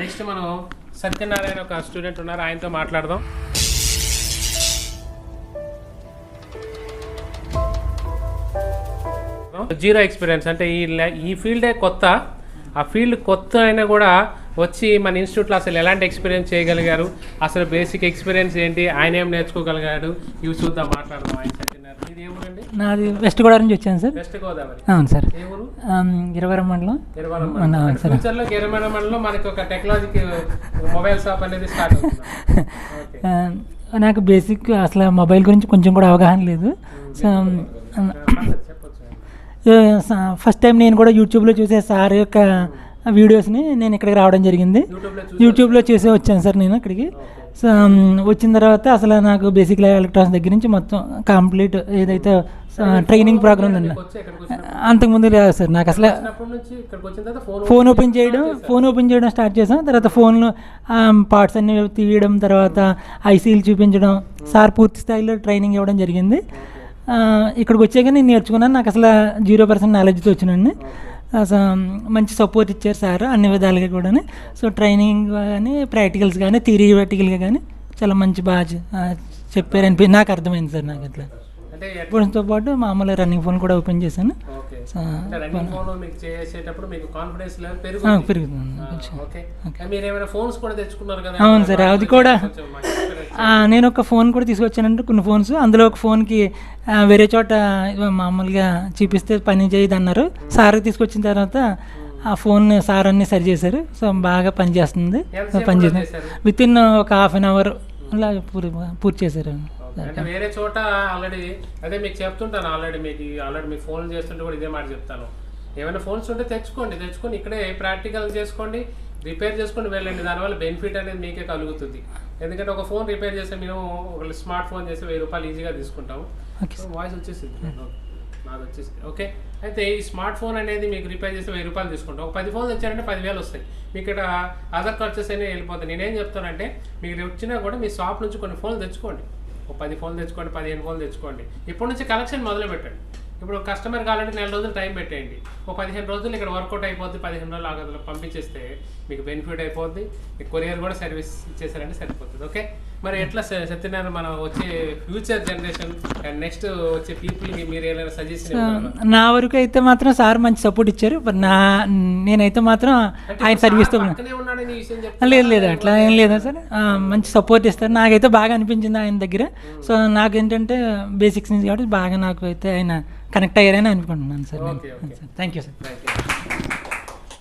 Next మనం సత్యనారాయణ ఒక student ఉన్నారు, ఆయనతో మాట్లాడదాం. జీరో ఎక్స్పీరియన్స్ అంటే ఈ ఫీల్డే కొత్త, ఆ ఫీల్డ్ కొత్త అయినా కూడా వచ్చి మన ఇన్స్టిట్యూట్లో అసలు ఎలాంటి ఎక్స్పీరియన్స్ చేయగలిగారు, అసలు బేసిక్ ఎక్స్పీరియన్స్ ఏంటి, ఆయన ఏం నేర్చుకోగలిగాడు, ఇవి చూద్దాం, మాట్లాడదాం. ఆయన సత్యనారాయణ, ఇది ఏ ఊరండి? నాది వెస్ట్ గోదావరి నుంచి వచ్చాను సార్. వెస్ట్ గోదావరి. అవును సార్. ఏ ఊరు? ఇరవరం మండలం. ఫ్యూచర్లో ఇరవరం మండలంలో మనకి ఒక టెక్నాలజిక్ మొబైల్ షాప్ అనేది స్టార్ట్ అవుతుంది. నాకు బేసిక్ అసలు మొబైల్ గురించి కొంచెం కూడా అవగాహన లేదు. సో ఫస్ట్ టైం నేను కూడా యూట్యూబ్లో చూసే సార్ యొక్క వీడియోస్ని నేను ఇక్కడికి రావడం జరిగింది. యూట్యూబ్లో చూసే వచ్చాను సార్ నేను ఇక్కడికి. సో వచ్చిన తర్వాత అసలు నాకు బేసిక్ ఎలక్ట్రానిక్స్ దగ్గర నుంచి మొత్తం కంప్లీట్ ఏదైతే ట్రైనింగ్ ప్రోగ్రామ్ ఉంది అంతకుముందు లేదు సార్. నాకు అసలు ఫోన్ ఓపెన్ చేయడం స్టార్ట్ చేసాం. తర్వాత ఫోన్లో పార్ట్స్ అన్ని తీయడం, తర్వాత ఐసీలు చూపించడం, సార్ పూర్తి స్థాయిలో ట్రైనింగ్ ఇవ్వడం జరిగింది. ఇక్కడికి వచ్చాక నేను నేర్చుకున్నాను. నాకు అసలు 0% నాలెడ్జ్తో వచ్చినండి. అసలు మంచి సపోర్ట్ ఇచ్చారు సార్ అన్ని విధాలుగా కూడా. సో ట్రైనింగ్ కానీ ప్రాక్టికల్స్ కానీ థియరిటికల్గా కానీ చాలా మంచి బాగా చెప్పారు నాకు అర్థమైంది సార్. నాకు అట్లా ఫోన్తో పాటు మామూలు రన్నింగ్ ఫోన్ కూడా ఓపెన్ చేశాను. అవును సార్, అది కూడా నేను ఒక ఫోన్ కూడా తీసుకొచ్చానంటే కొన్ని ఫోన్స్, అందులో ఒక ఫోన్కి వేరే చోట మామూలుగా చూపిస్తే పని చేయదు అన్నారు. సార్ తీసుకొచ్చిన తర్వాత ఆ ఫోన్ సార్ అన్ని సరి చేశారు. సో బాగా పనిచేస్తుంది. విత్ ఇన్ ఒక హాఫ్ అన్ అవర్ అలా పూర్తి చేశారు. అంటే వేరే చోట ఆల్రెడీ అదే మీకు చెప్తుంటాను, ఆల్రెడీ మీకు ఫోన్ చేస్తుంటే కూడా ఇదే మాట చెప్తాను. ఏమైనా ఫోన్స్ ఉంటే తెచ్చుకొని ఇక్కడే ప్రాక్టికల్ చేసుకోండి, రిపేర్ చేసుకొని వెళ్ళండి. దానివల్ల బెనిఫిట్ అనేది మీకే కలుగుతుంది. ఎందుకంటే ఒక ఫోన్ రిపేర్ చేస్తే మేము ఒక స్మార్ట్ ఫోన్ చేస్తే 1000 రూపాయలు ఈజీగా తీసుకుంటాము. వాయిస్ వచ్చేసింది, నాది వచ్చేసింది. ఓకే, అయితే ఈ స్మార్ట్ ఫోన్ అనేది మీకు రిపేర్ చేస్తే 1000 రూపాయలు తీసుకుంటాం. ఒక 10 ఫోన్లు వచ్చారంటే 10,000 వస్తాయి. మీకు ఇక్కడ అదర్ ఖర్చెస్ అనేవి వెళ్ళిపోతాయి. నేనేం చెప్తానంటే మీకు వచ్చినా కూడా మీ షాప్ నుంచి కొన్ని ఫోన్లు తెచ్చుకోండి. ఒక 10 ఫోన్లు తెచ్చుకోండి, 15 ఫోన్లు తెచ్చుకోండి. ఇప్పటి నుంచి కలెక్షన్ మొదలు పెట్టండి. ఇప్పుడు కస్టమర్ కావాలంటే 4 రోజులు టైం పెట్టేయండి. ఒక 15 రోజులు ఇక్కడ వర్కౌట్ అయిపోద్ది. 15 రోజులు ఆగదులో పంపించేస్తే మీకు బెనిఫిట్ అయిపోద్ది. మీకు కొరియర్ కూడా సర్వీస్ ఇచ్చేసారంటే సరిపోతుంది. ఓకే, మరి ఎట్లా సత్యనారాయణ మనం వచ్చే ఫ్యూచర్ జనరేషన్ అండ్ నెక్స్ట్ వచ్చే పీపుల్కి మీరు ఏమైనా సజెషన్? నా వరకు అయితే మాత్రం సార్ మంచి సపోర్ట్ ఇచ్చారు. నేనైతే మాత్రం ఆయన సర్వీస్తో లేదు అట్లా ఏం లేదా సార్, మంచి సపోర్ట్ ఇస్తారు. నాకైతే బాగా అనిపించింది ఆయన దగ్గర. సో నాకేంటంటే బేసిక్స్ నుంచి కాబట్టి బాగా నాకు అయితే ఆయన కనెక్ట్ అయ్యారని అనుకుంటున్నాను సార్. Thank you sir.